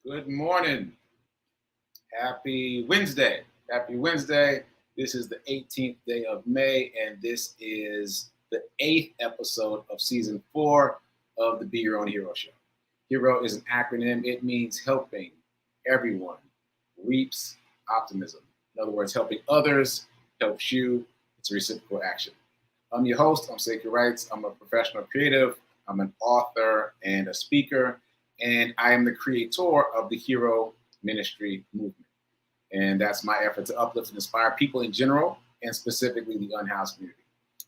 Good morning. Happy Wednesday. Happy Wednesday. This is the 18th day of May, and this is the 8th episode of season 4 of the Be Your Own Hero show. Hero is an acronym. It means helping everyone reaps optimism. In other words, helping others helps you. It's a reciprocal action. I'm your host. I'm Sekouwrites. I'm a professional creative. I'm an author and a speaker, and I am the creator of the Hero Ministry movement. And that's my effort to uplift and inspire people in general, and specifically the unhoused community.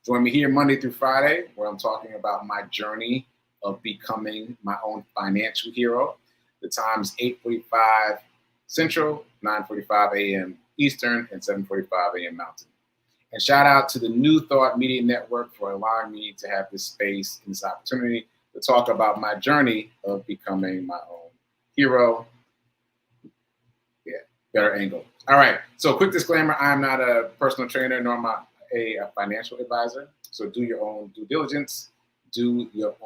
Join me here Monday through Friday, where I'm talking about my journey of becoming my own financial hero. The time is 8:45 Central, 9:45 a.m. Eastern, and 7:45 a.m. Mountain. And shout out to the New Thought Media Network for allowing me to have this space and this opportunity to talk about my journey of becoming my own hero. Yeah, better angle. All right, so quick disclaimer, I am not a personal trainer nor am I a financial advisor. So do your own due diligence, do your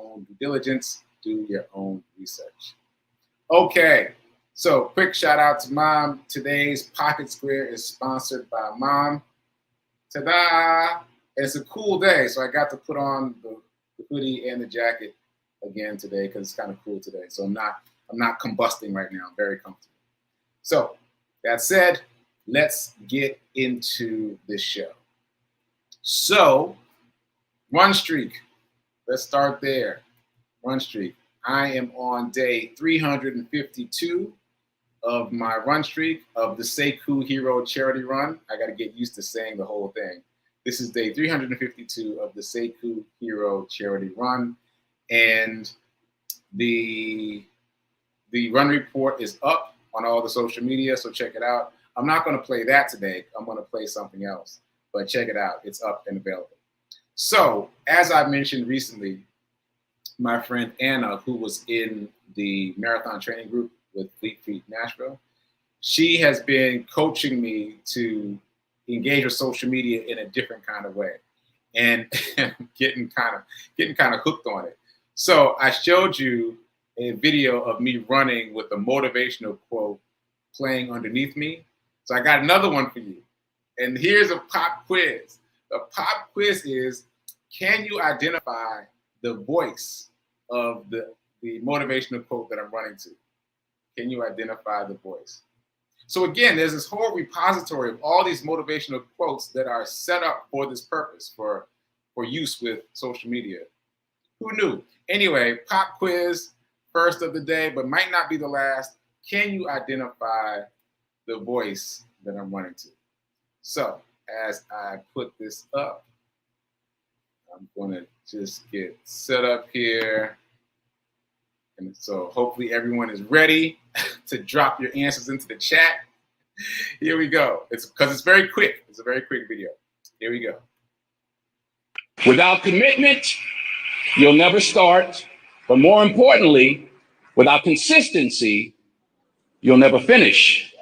own research. Okay, so quick shout out to Mom. Today's Pocket Square is sponsored by Mom. Ta-da! It's a cool day, so I got to put on the hoodie and the jacket again today because it's kind of cool today. So I'm not combusting right now. I'm very comfortable. So that said, let's get into this show. So run streak. Let's start there. Run streak. I am on day 352 of my run streak of the Sekou Hero charity run. I got to get used to saying the whole thing. This is day 352 of the Sekou Hero charity run. And the run report is up on all the social media, so check it out. I'm not going to play that today. I'm going to play something else, but check it out. It's up and available. So as I mentioned recently, my friend Anna, who was in the marathon training group with Fleet Feet Nashville, she has been coaching me to engage with social media in a different kind of way, and getting kind of hooked on it. So I showed you a video of me running with a motivational quote playing underneath me. So I got another one for you. And here's a pop quiz. The pop quiz is, can you identify the voice of the motivational quote that I'm running to? Can you identify the voice? So again, there's this whole repository of all these motivational quotes that are set up for this purpose, for use with social media. Who knew? Anyway, pop quiz, first of the day, but might not be the last. Can you identify the voice that I'm running to? So as I put this up, I'm going to just get set up here. And so hopefully everyone is ready to drop your answers into the chat. Here we go. It's because it's very quick. It's a very quick video. Here we go. Without commitment, you'll never start. But more importantly, without consistency, you'll never finish.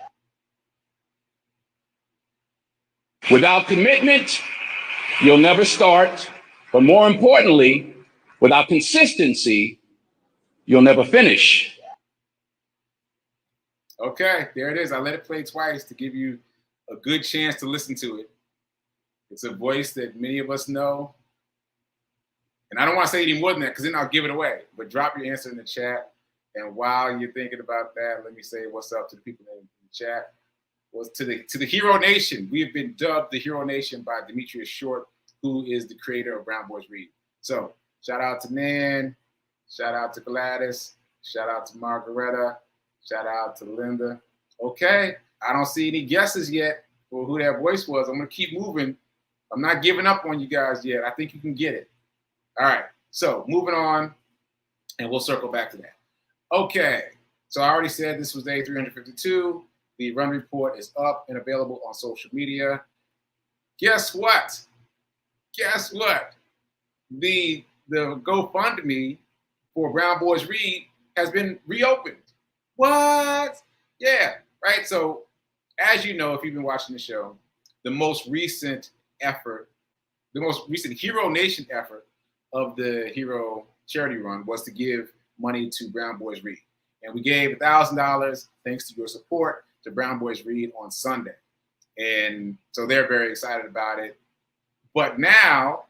Without commitment, you'll never start. But more importantly, without consistency, you'll never finish. Okay, there it is. I let it play twice to give you a good chance to listen to it. It's a voice that many of us know. And I don't want to say any more than that because then I'll give it away. But drop your answer in the chat. And while you're thinking about that, let me say what's up to the people in the chat. Well, to the Hero Nation. We have been dubbed the Hero Nation by Demetrius Short, who is the creator of Brown Boys Read. So shout out to Nan. Shout out to Gladys. Shout out to Margaretta. Shout out to Linda. Okay, I don't see any guesses yet for who that voice was. I'm going to keep moving. I'm not giving up on you guys yet. I think you can get it. All right, so moving on, and we'll circle back to that. Okay, so I already said this was day 352. The run report is up and available on social media. Guess what? Guess what? The GoFundMe for Brown Boys Read has been reopened. What? Yeah, right. So as you know, if you've been watching the show, the most recent Hero Nation effort of the Hero charity run was to give money to Brown Boys Read. And we gave $1,000 thanks to your support to Brown Boys Read on Sunday. And so they're very excited about it. But now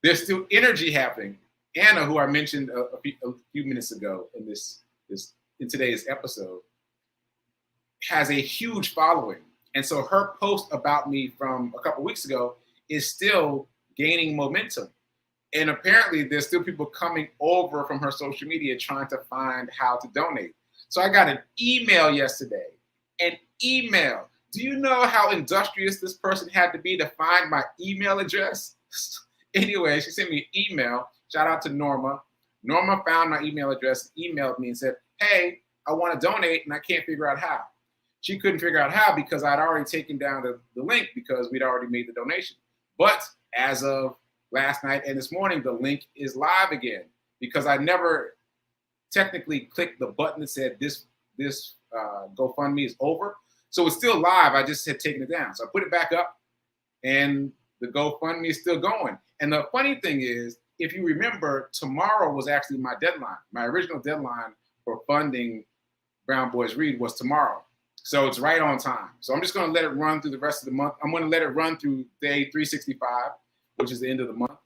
there's still energy happening. Anna, who I mentioned a few minutes ago in today's episode, has a huge following. And so her post about me from a couple weeks ago is still gaining momentum. And apparently there's still people coming over from her social media trying to find how to donate. So I got an email yesterday, Do you know how industrious this person had to be to find my email address? Anyway, she sent me an email. Shout out to Norma. Norma found my email address, emailed me and said, hey, I want to donate and I can't figure out how. She couldn't figure out how because I'd already taken down the link because we'd already made the donation. But as of last night and this morning, the link is live again because I never technically clicked the button that said this GoFundMe is over. So it's still live. I just had taken it down. So I put it back up and the GoFundMe is still going. And the funny thing is, if you remember, tomorrow was actually my deadline. My original deadline for funding Brown Boys Read was tomorrow. So it's right on time. So I'm just going to let it run through the rest of the month. I'm going to let it run through day 365, which is the end of the month.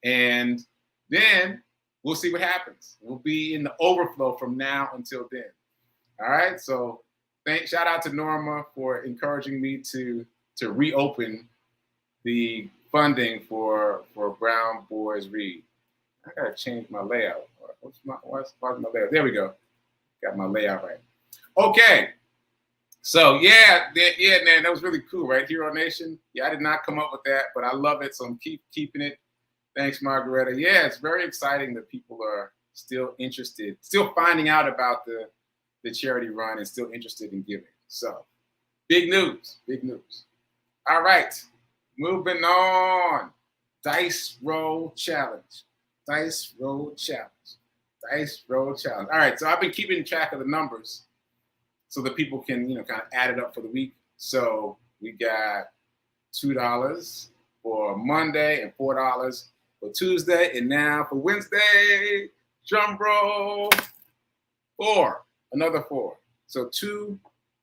And then we'll see what happens. We'll be in the overflow from now until then. All right. So shout out to Norma for encouraging me to reopen the funding for Brown Boys Read. I got to change my layout. What's my layout? There we go. Got my layout right. Okay. So yeah, man, that was really cool, right? Hero Nation. Yeah, I did not come up with that, but I love it, so I'm keeping it. Thanks, Margaretta. Yeah, it's very exciting that people are still interested, still finding out about the charity run and still interested in giving. So big news. All right, moving on. Dice roll challenge. All right, so I've been keeping track of the numbers so that people can, kind of add it up for the week. So we got $2 for Monday and $4 for Tuesday. And now for Wednesday, drum roll, 4, another 4. So 2,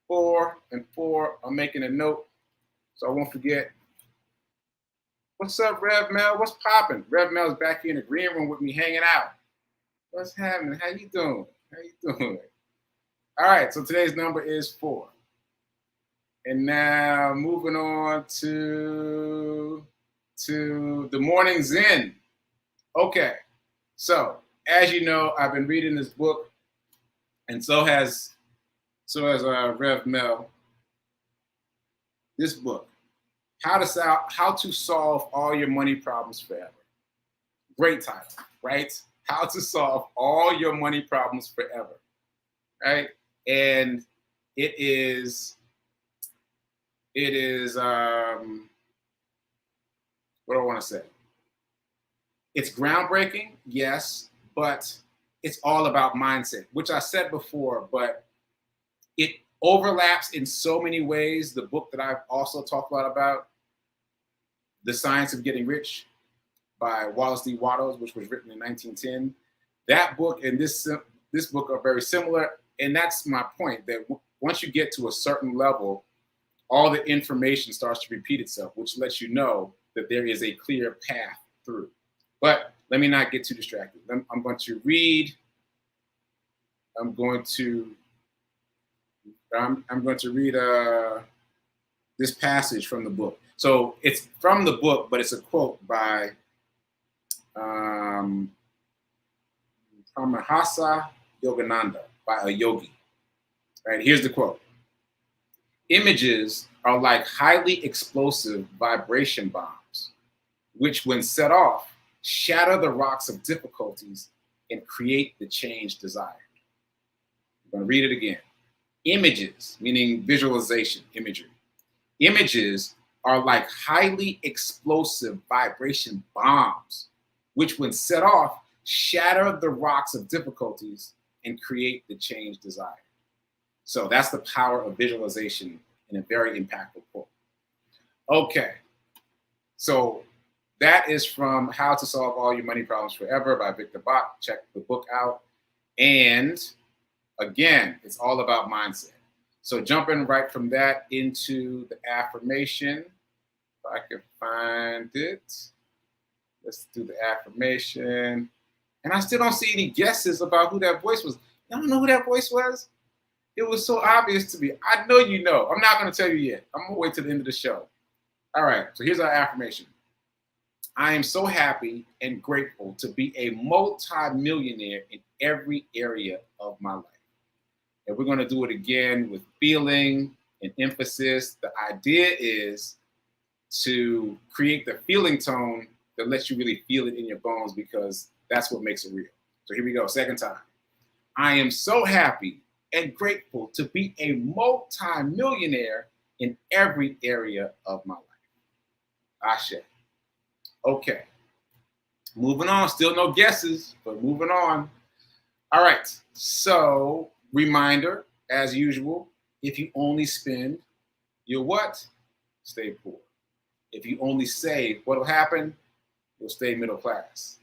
4, and 4. I'm making a note so I won't forget. What's up, Rev Mel? What's popping? Rev Mel's back here in the green room with me hanging out. What's happening? How you doing? All right, so today's number is 4. And now moving on to the morning Zen. Okay, so as you know, I've been reading this book, and so has Rev Mel. This book, How to Solve All Your Money Problems Forever. Great title, right? How to Solve All Your Money Problems Forever, right? And it is what do I want to say? It's groundbreaking, yes, but it's all about mindset, which I said before, but it overlaps in so many ways. The book that I've also talked a lot about, The Science of Getting Rich by Wallace D. Wattles, which was written in 1910. That book and this book are very similar. And that's my point, that once you get to a certain level, all the information starts to repeat itself, which lets you know that there is a clear path through. But let me not get too distracted. I'm going to read this passage from the book. So it's from the book, but it's a quote by Paramahansa Yogananda, by a yogi. Right, here's the quote. Images are like highly explosive vibration bombs, which when set off, shatter the rocks of difficulties and create the change desired. I'm going to read it again. Images, meaning visualization, imagery. Images are like highly explosive vibration bombs, which when set off, shatter the rocks of difficulties and create the change desired. So that's the power of visualization in a very impactful quote. Okay, so that is from How to Solve All Your Money Problems Forever by Victor Bach. Check the book out. And Again, it's all about mindset. So jumping right from that into the affirmation, if I can find it. Let's do the affirmation. And I still don't see any guesses about who that voice was. You don't know who that voice was? It was so obvious to me. I know you know. I'm not going to tell you yet. I'm going to wait till the end of the show. All right, so here's our affirmation. I am so happy and grateful to be a multi-millionaire in every area of my life. And we're going to do it again with feeling and emphasis. The idea is to create the feeling tone that lets you really feel it in your bones, because that's what makes it real. So here we go, second time. I am so happy and grateful to be a multi-millionaire in every area of my life. Ashe. Okay. Moving on. Still no guesses, but moving on. All right. So, reminder, as usual, if you only spend, you'll what? Stay poor. If you only save, what'll happen? You'll stay middle class.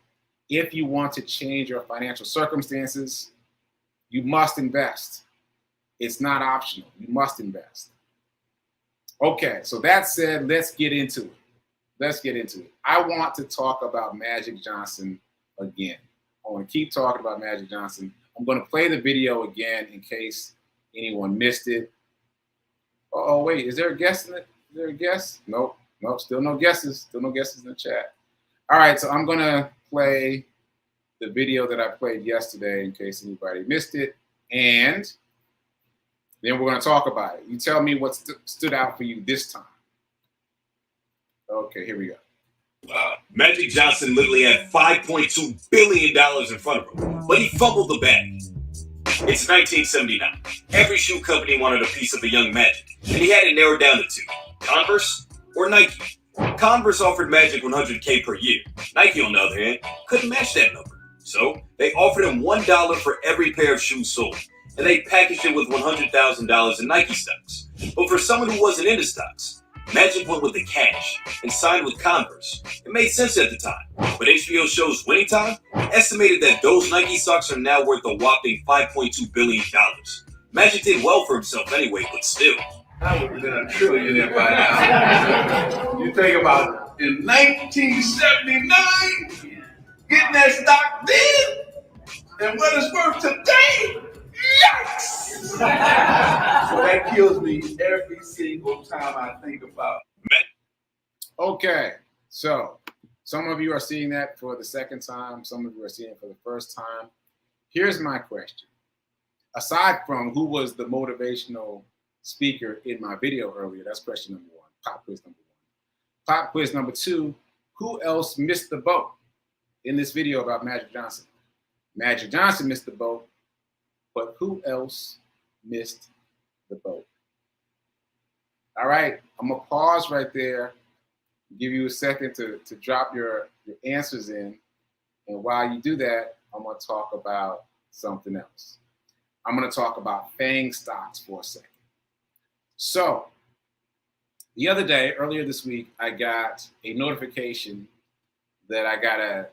If you want to change your financial circumstances, you must invest. It's not optional. You must invest. Okay, so that said, let's get into it. Let's get into it. I want to talk about Magic Johnson again. I want to keep talking about Magic Johnson. I'm going to play the video again in case anyone missed it. Oh, wait, is there a guess in it? Is there a guess? Nope, still no guesses. Still no guesses in the chat. All right, so I'm going to play the video that I played yesterday in case anybody missed it. And then we're going to talk about it. You tell me what stood out for you this time. Okay, here we go. Magic Johnson literally had $5.2 billion in front of him, but he fumbled the bag. It's 1979. Every shoe company wanted a piece of the young Magic, and he had it narrowed down to two: Converse or Nike. Converse offered Magic $100K per year. Nike, on the other hand, couldn't match that number. So they offered him $1 for every pair of shoes sold, and they packaged it with $100,000 in Nike stocks. But for someone who wasn't into stocks, Magic went with the cash and signed with Converse. It made sense at the time, but HBO show's Winning Time estimated that those Nike stocks are now worth a whopping $5.2 billion. Magic did well for himself anyway, but still. I would have been a trillionaire by now. You think about in 1979, getting that stock then, and what it's worth today. Yikes! So that kills me every single time I think about it. Okay, so some of you are seeing that for the second time. Some of you are seeing it for the first time. Here's my question. Aside from who was the motivational speaker in my video earlier, that's question number one, pop quiz number one. Pop quiz number two, who else missed the boat in this video about Magic Johnson? Magic Johnson missed the boat, but who else missed the boat? All right, I'm gonna pause right there, give you a second to drop your answers in. And while you do that, I'm gonna talk about something else. I'm gonna talk about FANG stocks for a second. So the other day, earlier this week, I got a notification that I got a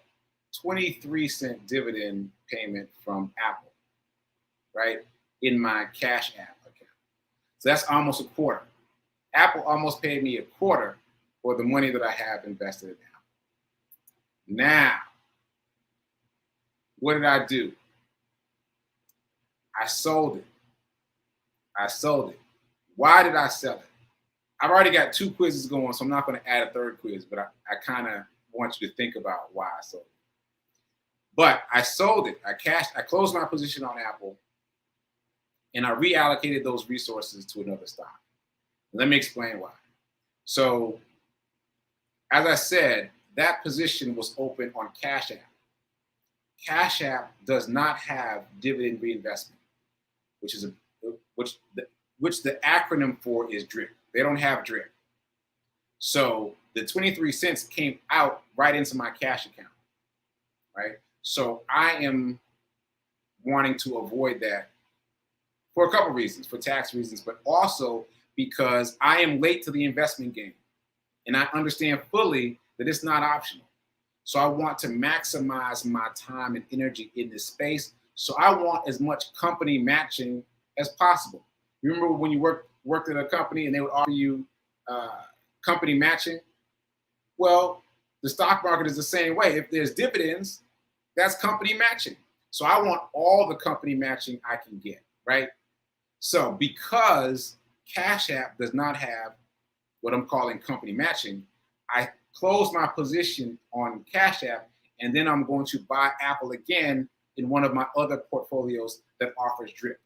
23-cent dividend payment from Apple, right, in my Cash App account. So that's almost a quarter. Apple almost paid me a quarter for the money that I have invested in Apple. Now, what did I do? I sold it. Why did I sell it? I've already got two quizzes going, so I'm not going to add a third quiz, but I kind of want you to think about why I sold it. But I sold it. I closed my position on Apple, and I reallocated those resources to another stock. Let me explain why. So, as I said, that position was open on Cash App. Cash App does not have dividend reinvestment, which the acronym for is DRIP. They don't have DRIP. So the 23 cents came out right into my cash account, right? So I am wanting to avoid that for a couple reasons, for tax reasons, but also because I am late to the investment game. And I understand fully that it's not optional. So I want to maximize my time and energy in this space. So I want as much company matching as possible. You remember when you worked at a company and they would offer you company matching? Well, the stock market is the same way. If there's dividends, that's company matching. So I want all the company matching I can get, right? So because Cash App does not have what I'm calling company matching, I close my position on Cash App, and then I'm going to buy Apple again in one of my other portfolios that offers drip,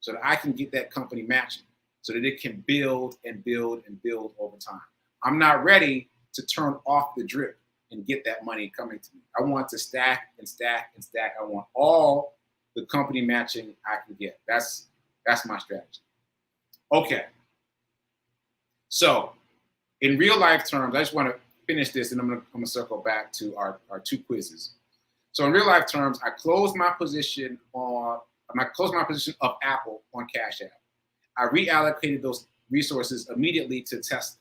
so that I can get that company matching, so that it can build and build and build over time. I'm not ready to turn off the drip and get that money coming to me. I want to stack and stack and stack. I want all the company matching I can get. That's my strategy. Okay. So in real life terms, I just want to finish this, and I'm gonna circle back to our 2 quizzes. So in real life terms, I closed my position of Apple on Cash App. I reallocated those resources immediately to Tesla.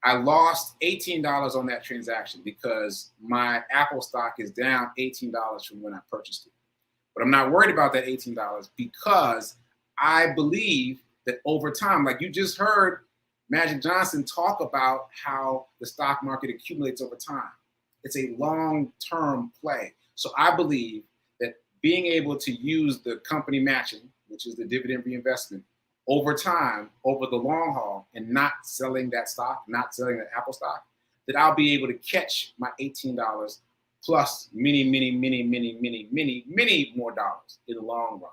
I lost $18 on that transaction because my Apple stock is down $18 from when I purchased it. But I'm not worried about that $18 because I believe that over time, like you just heard Magic Johnson talk about how the stock market accumulates over time. It's a long-term play. So I believe that being able to use the company matching, which is the dividend reinvestment, over time, over the long haul, and not selling that stock, not selling the Apple stock, that I'll be able to catch my $18 plus many more dollars in the long run.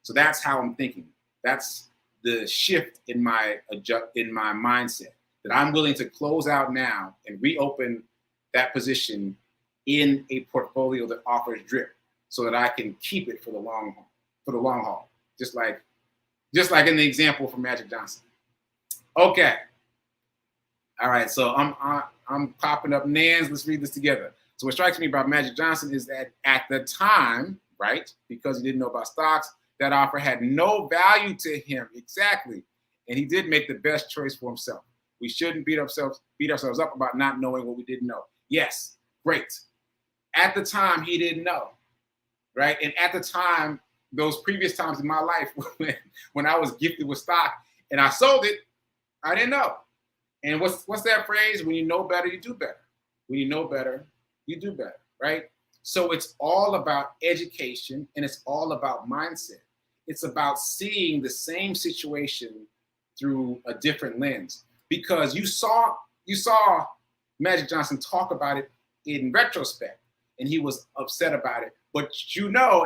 So that's how I'm thinking. That's the shift in my mindset, that I'm willing to close out now and reopen that position in a portfolio that offers drip, so that I can keep it for the long haul. Just like in the example from Magic Johnson. Okay. All right. So I'm popping up nans. Let's read this together. So what strikes me about Magic Johnson is that at the time, right, because he didn't know about stocks, that offer had no value to him. Exactly. And he did make the best choice for himself. We shouldn't beat ourselves up about not knowing what we didn't know. Yes, great. At the time, he didn't know, right? And at the time, those previous times in my life when I was gifted with stock and I sold it, I didn't know. And what's that phrase? When you know better, you do better. When you know better, you do better, right? So it's all about education, and it's all about mindset. It's about seeing the same situation through a different lens, because you saw Magic Johnson talk about it in retrospect, and he was upset about it. But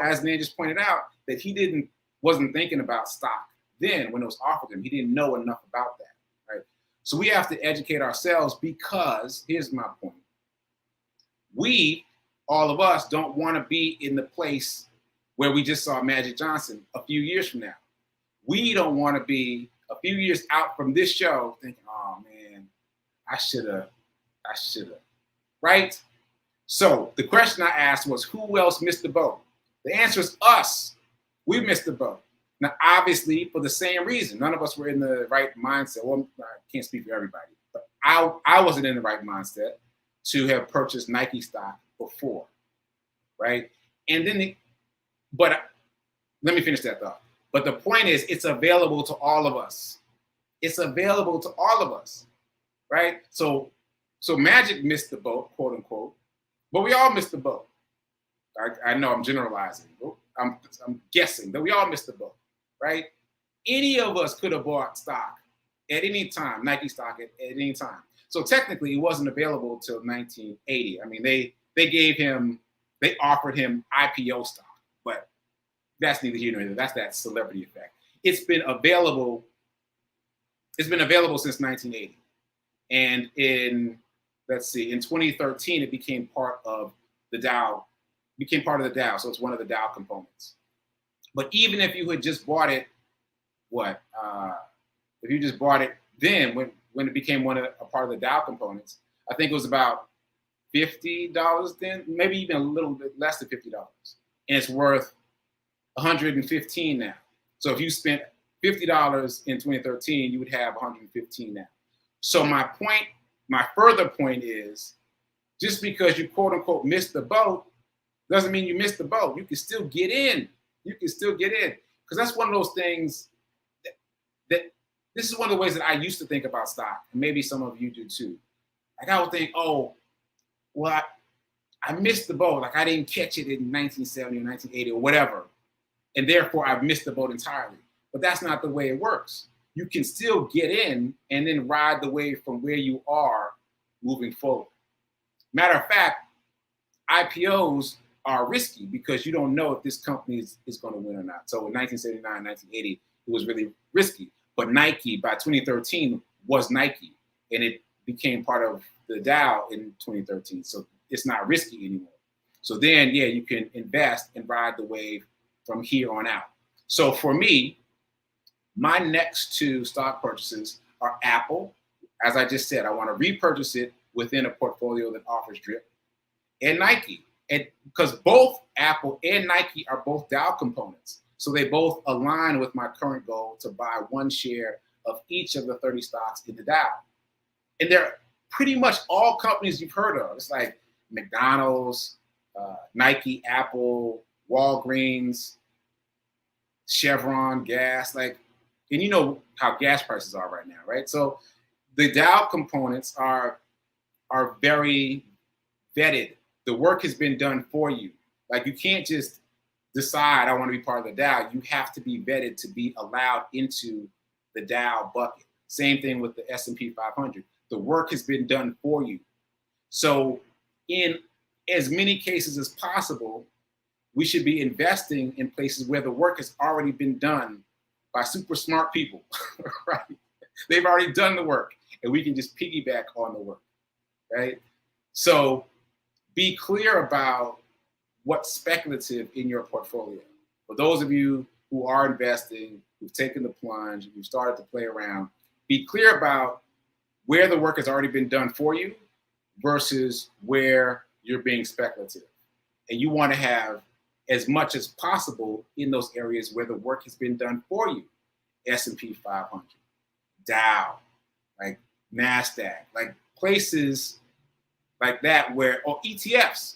as Nan just pointed out, that he wasn't thinking about stock then when it was offered him. He didn't know enough about that, right? So we have to educate ourselves, because here's my point. All of us, don't want to be in the place where we just saw Magic Johnson a few years from now. We don't want to be a few years out from this show thinking, oh man, I should have, right? So the question I asked was, who else missed the boat? The answer is us. We missed the boat. Now, obviously, for the same reason. None of us were in the right mindset. Well, I can't speak for everybody, but I wasn't in the right mindset to have purchased Nike stock before, right? And then, but let me finish that thought. But the point is, it's available to all of us. It's available to all of us, right? So Magic missed the boat, quote unquote, but we all missed the boat. I know I'm generalizing. I'm guessing that we all missed the boat, right? Any of us could have bought stock at any time, Nike stock at any time. So technically, it wasn't available till 1980. I mean, they offered him IPO stock, but that's neither here nor there. That's that celebrity effect. It's been available since 1980. And in 2013, it became part of the Dow. So it's one of the Dow components. But even if you had just bought it, if you just bought it then, when it became a part of the Dow components, I think it was about $50 then, maybe even a little bit less than $50. And it's worth $115 now. So if you spent $50 in 2013, you would have $115 now. So my further point is, just because you quote unquote missed the boat Doesn't mean you missed the boat. You can still get in. You can still get in. Because that's one of those things that this is one of the ways that I used to think about stock. And maybe some of you do too. Like I would think, oh, well, I missed the boat. Like I didn't catch it in 1970 or 1980 or whatever. And therefore I've missed the boat entirely. But that's not the way it works. You can still get in and then ride the wave from where you are moving forward. Matter of fact, IPOs are risky because you don't know if this company is going to win or not. So in 1979, 1980, it was really risky. But Nike by 2013 was Nike, and it became part of the Dow in 2013. So it's not risky anymore. So then, yeah, you can invest and ride the wave from here on out. So for me, my next two stock purchases are Apple. As I just said, I want to repurchase it within a portfolio that offers drip, and Nike. And because both Apple and Nike are both Dow components. So they both align with my current goal to buy one share of each of the 30 stocks in the Dow. And they're pretty much all companies you've heard of. It's like McDonald's, Nike, Apple, Walgreens, Chevron, gas, like, and you know how gas prices are right now, right? So the Dow components are very vetted. The work has been done for you. Like you can't just decide I want to be part of the Dow. You have to be vetted to be allowed into the Dow bucket. Same thing with the S&P 500. The work has been done for you. So in as many cases as possible, we should be investing in places where the work has already been done by super smart people, right? They've already done the work and we can just piggyback on the work, right? So be clear about what's speculative in your portfolio. For those of you who are investing, who've taken the plunge, who've started to play around, be clear about where the work has already been done for you versus where you're being speculative. And you want to have as much as possible in those areas where the work has been done for you. S&P 500, Dow, like NASDAQ, like places like that where, or ETFs.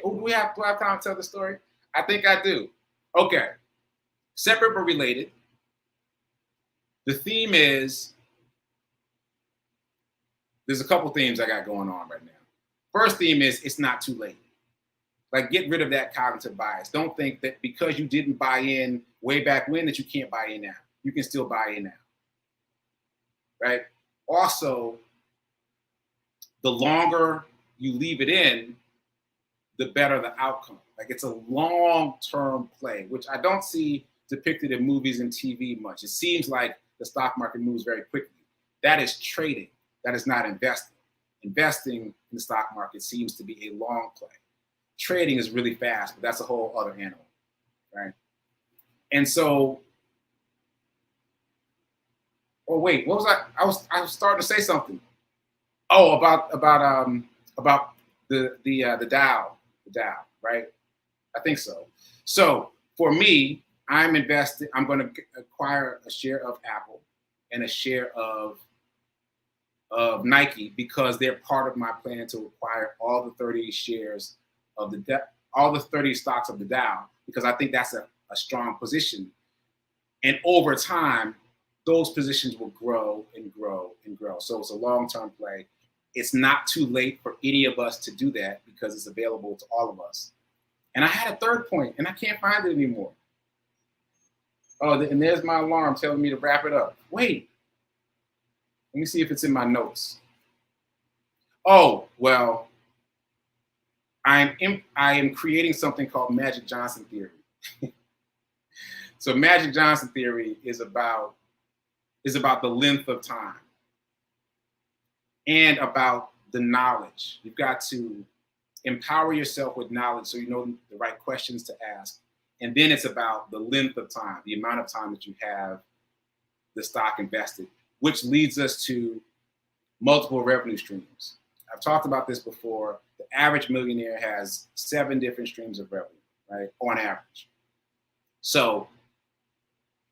Oh, do I have time to tell the story? I think I do. Okay, separate but related. The theme is, there's a couple themes I got going on right now. First theme is it's not too late. Like get rid of that cognitive bias. Don't think that because you didn't buy in way back when that you can't buy in now. You can still buy in now, right? Also, the longer you leave it in, the better the outcome. Like it's a long-term play, which I don't see depicted in movies and TV much. It seems like the stock market moves very quickly. That is trading. That is not investing. Investing in the stock market seems to be a long play. Trading is really fast, but that's a whole other animal, right? And so, oh wait, what was I was starting to say something. Oh, about the Dow, right? I think so. So for me, I'm invested. I'm going to acquire a share of Apple and a share of Nike because they're part of my plan to acquire all the 30 shares of all the 30 stocks of the Dow, because I think that's a strong position. And over time, those positions will grow and grow and grow. So it's a long-term play. It's not too late for any of us to do that because it's available to all of us. And I had a third point, and I can't find it anymore. Oh, and there's my alarm telling me to wrap it up. Wait, let me see if it's in my notes. Oh, well, I am creating something called Magic Johnson theory. So Magic Johnson theory is about the length of time and about the knowledge. You've got to empower yourself with knowledge so you know the right questions to ask. And then it's about the length of time, the amount of time that you have the stock invested, which leads us to multiple revenue streams. I've talked about this before. The average millionaire has 7 different streams of revenue, right, on average. So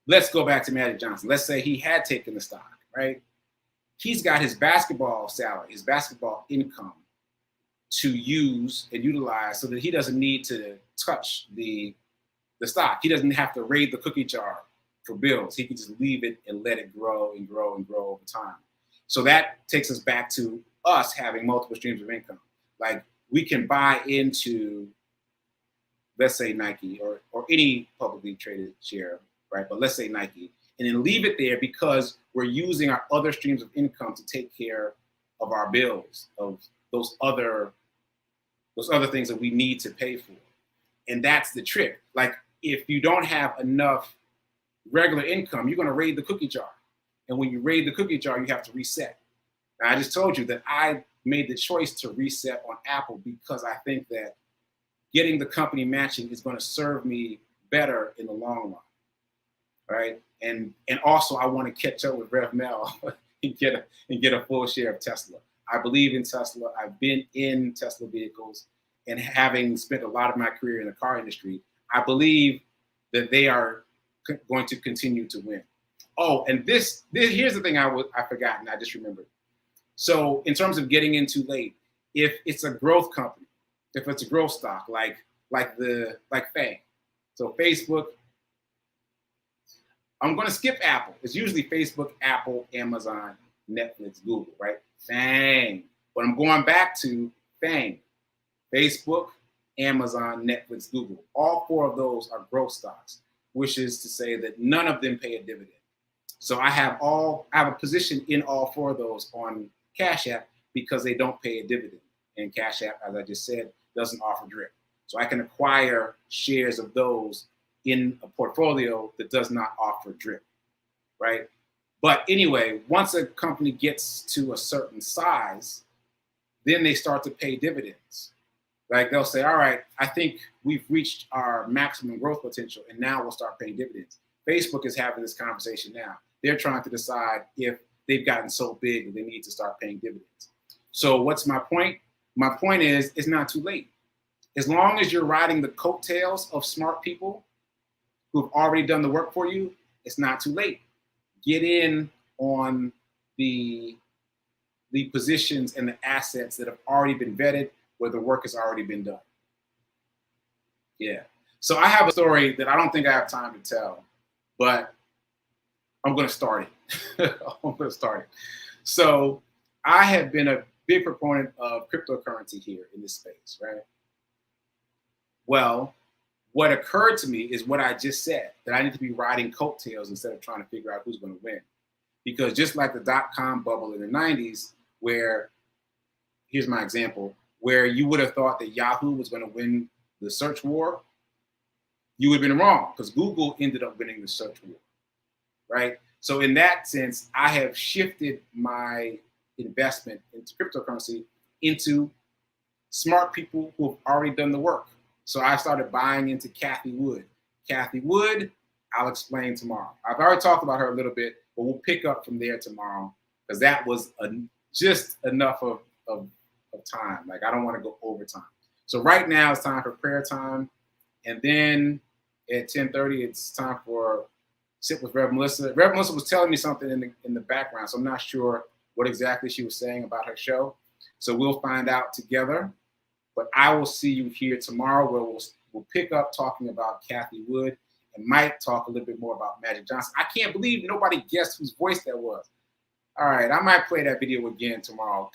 let's go back to Magic Johnson. Let's say he had taken the stock, right? He's got his basketball salary, his basketball income to use and utilize so that he doesn't need to touch the stock. He doesn't have to raid the cookie jar for bills. He can just leave it and let it grow and grow and grow over time. So that takes us back to us having multiple streams of income. Like we can buy into, let's say Nike or any publicly traded share, right? But let's say Nike, and then leave it there because we're using our other streams of income to take care of our bills, of those other things that we need to pay for. And that's the trick. Like if you don't have enough regular income, you're going to raid the cookie jar. And when you raid the cookie jar, you have to reset. Now, I just told you that I made the choice to reset on Apple because I think that getting the company matching is going to serve me better in the long run, right? And also I want to catch up with Rev Mel and get a full share of Tesla. I believe in Tesla. I've been in Tesla vehicles, and having spent a lot of my career in the car industry, I believe that they are going to continue to win. Oh, and this here's the thing I forgot and I just remembered. So in terms of getting in too late, if it's a growth company, if it's a growth stock like FANG, so Facebook, I'm going to skip Apple. It's usually Facebook, Apple, Amazon, Netflix, Google, right? FANG. But I'm going back to FANG, Facebook, Amazon, Netflix, Google. All four of those are growth stocks, which is to say that none of them pay a dividend. So I have a position in all four of those on Cash App because they don't pay a dividend. And Cash App, as I just said, doesn't offer DRIP. So I can acquire shares of those in a portfolio that does not offer DRIP, right? But anyway, once a company gets to a certain size, then they start to pay dividends. Like they'll say, all right, I think we've reached our maximum growth potential and now we'll start paying dividends. Facebook is having this conversation now. They're trying to decide if they've gotten so big that they need to start paying dividends. So what's my point? My point is, it's not too late. As long as you're riding the coattails of smart people who've already done the work for you, it's not too late. Get in on the positions and the assets that have already been vetted, where the work has already been done. Yeah. So I have a story that I don't think I have time to tell, but I'm going to start it. I'm going to start it. So I have been a big proponent of cryptocurrency here in this space, right? Well, what occurred to me is what I just said, that I need to be riding coattails instead of trying to figure out who's going to win. Because just like the dot-com bubble in the 90s, where, here's my example, where you would have thought that Yahoo was going to win the search war, you would have been wrong because Google ended up winning the search war, right? So in that sense, I have shifted my investment into cryptocurrency into smart people who have already done the work. So I started buying into Cathie Wood. Cathie Wood, I'll explain tomorrow. I've already talked about her a little bit, but we'll pick up from there tomorrow because that was just enough of time. Like I don't want to go over time. So right now it's time for prayer time. And then at 10:30, it's time for Sit with Rev Melissa. Rev Melissa was telling me something in the background, so I'm not sure what exactly she was saying about her show. So we'll find out together. But I will see you here tomorrow where we'll pick up talking about Cathie Wood and might talk a little bit more about Magic Johnson. I can't believe nobody guessed whose voice that was. All right, I might play that video again tomorrow.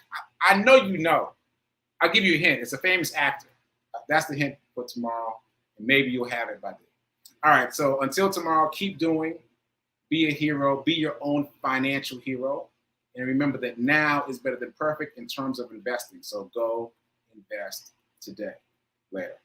I know you know. I'll give you a hint. It's a famous actor. That's the hint for tomorrow, and maybe you'll have it by then. All right, so until tomorrow, keep doing. Be a hero. Be your own financial hero. And remember that now is better than perfect in terms of investing. So go invest today. Later.